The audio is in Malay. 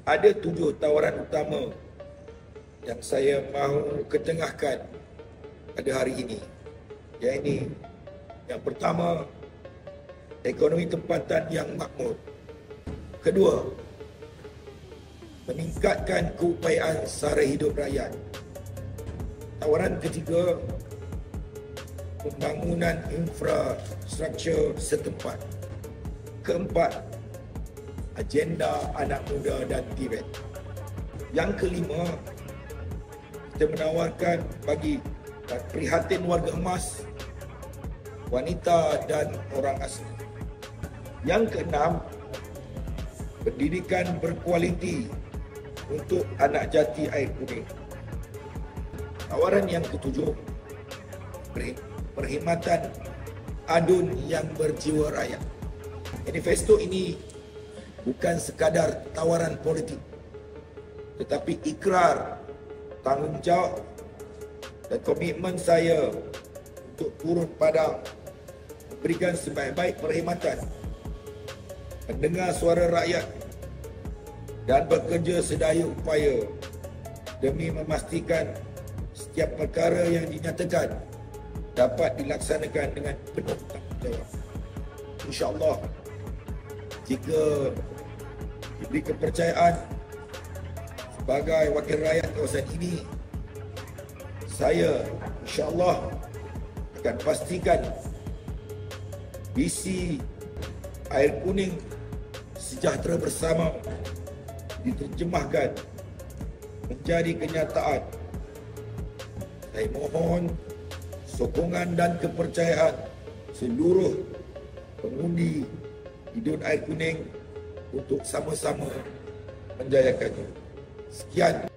Ada 7 tawaran utama yang saya mahu ketengahkan pada hari ini. Iaitu yang pertama, ekonomi tempatan yang makmur. Kedua, meningkatkan keupayaan sara hidup rakyat. Tawaran ketiga, pembangunan infrastruktur setempat. Keempat, agenda anak muda dan Tibet. Yang kelima, kita menawarkan bagi prihatin warga emas, wanita dan orang asli. Yang keenam, pendidikan berkualiti untuk anak jati air kuning. Tawaran yang ketujuh, perkhidmatan adun yang berjiwa rakyat. Manifesto ini bukan sekadar tawaran politik, tetapi ikrar, tanggungjawab dan komitmen saya untuk turun padang, memberikan sebaik-baik perkhidmatan, mendengar suara rakyat dan bekerja sedaya upaya demi memastikan setiap perkara yang dinyatakan dapat dilaksanakan dengan penuh tanggungjawab. InsyaAllah, jika diberi kepercayaan sebagai wakil rakyat kawasan ini, saya insyaAllah akan pastikan visi air kuning sejahtera bersama diterjemahkan menjadi kenyataan. Saya mohon sokongan dan kepercayaan seluruh pengundi hidun air kuning untuk sama-sama menjayakannya. Sekian.